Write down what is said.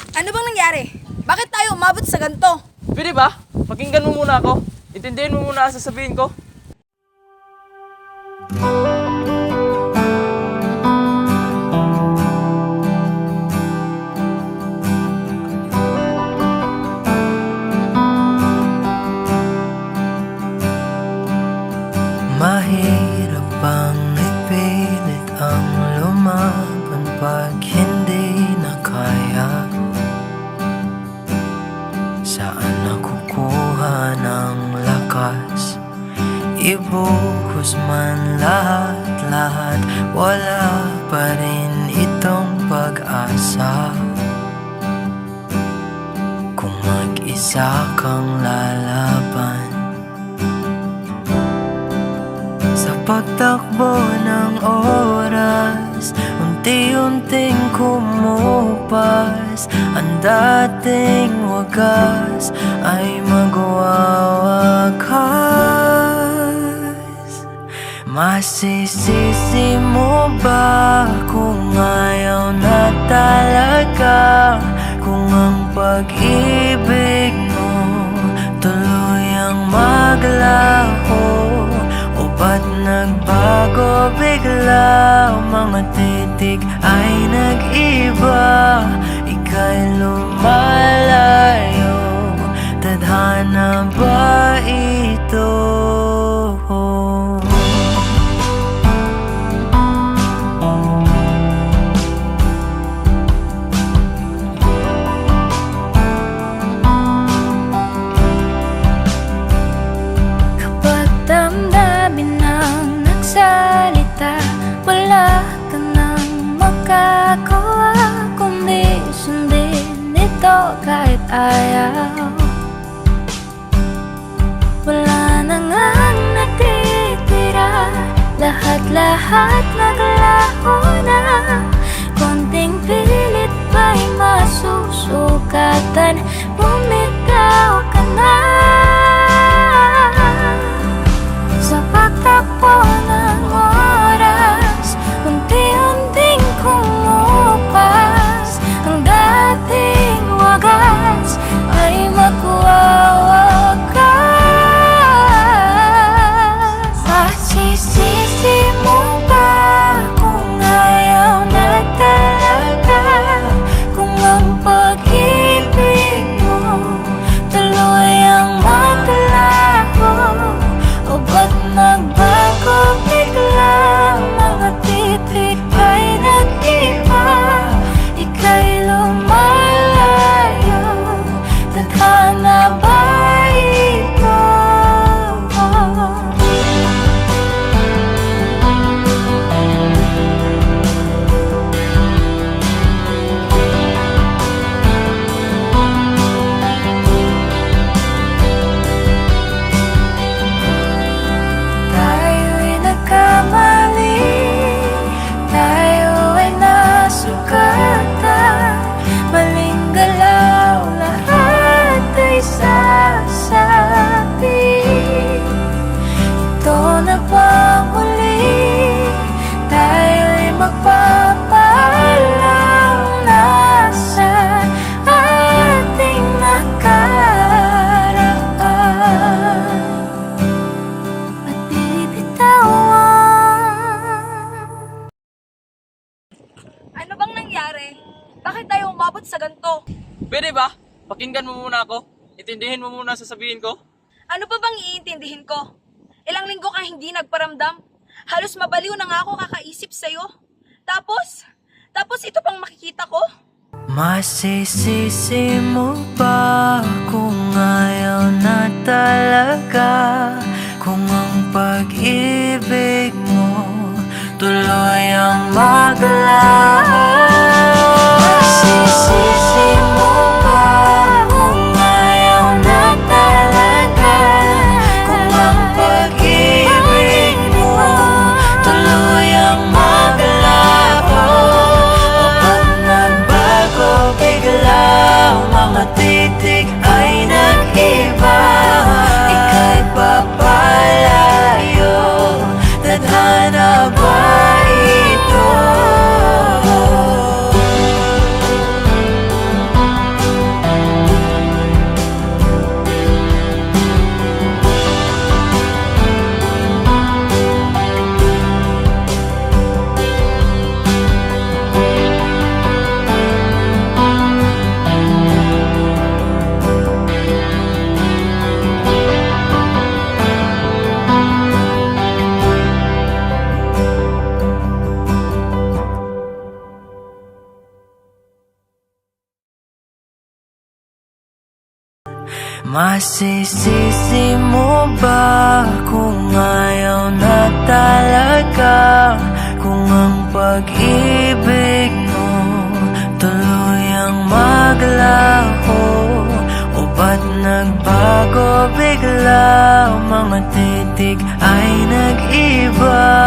Ano bang nangyari? Bakit tayo umabot sa ganito? Pwede ba? Pakinggan mo muna ako. Intindihin mo muna ang sasabihin ko. Mahirap bang ipilit ang lumaban pag hindi na kaya? Saan nakukuha ng lakas? Ibuhos man lahat-lahat, wala pa rin itong pag-asa. Kung mag-isa kang lalaban sa pagtakbo ng oras, unti-unting kumupas. Ang dating wagas ay magwawakas. Masisisi mo ba kung ayaw na talaga? Kung ang pag-ibig mo tuluyang maglaho, o ba't nagbago bigla? Mga titik ay nag-iba, ika'y lumalayo. Tadhana ba ito? Kapag damdamin ang nagsalita, wala ka nang magagawa kundi sundin ito kahit ayaw. Wala na ngang natitira, lahat-lahat naglaho na. Konting pilit ba'y masusukatan? Bumitaw ka na. Sa pagtakbo ng oras, unti-unting kumupas. Ang dating wagas ay magwawakas. Masisisi mo ba kung ayaw na talaga? Kung ang pag-ibig mo tuluyang maglaho, o ba't nagbago bigla? Mga titik ay nag-iba, ika'y lumalayo. Tadhana ba ito? Tayo'y nagkamali, tayo ay nasugatan. Maling galaw, lahat ay sasabi. Ito na bang huli? Tayo'y magpapaalam na sa ating nakaraan at bibitawan. Ano bang nangyari? Bakit tayo umabot sa ganito? Pwede ba? Pakinggan mo muna ako. Intindihin mo muna ang sasabihin ko. Ano pa bang iintindihin ko? Ilang linggo kang hindi nagparamdam. Halos mabaliw na nga ako kakaisip sa'yo. Tapos ito pang makikita ko. Masisisi mo ba kung ayaw na talaga? Kung ang pag-ibig mo tuluyang maglaho. Masisisi mo ba kung ayaw na talaga? Kung ang pag-ibig mo tuluyang maglaho, o ba't nagbago bigla? Mga titik ay nag-iba, ika'y papalayo. Tadhana ba ito? Masisisi mo ba kung ayaw na talaga? Kung ang pag-ibig mo tuluyang maglaho? O ba't nagbago bigla? Mga titig ay nag-iba.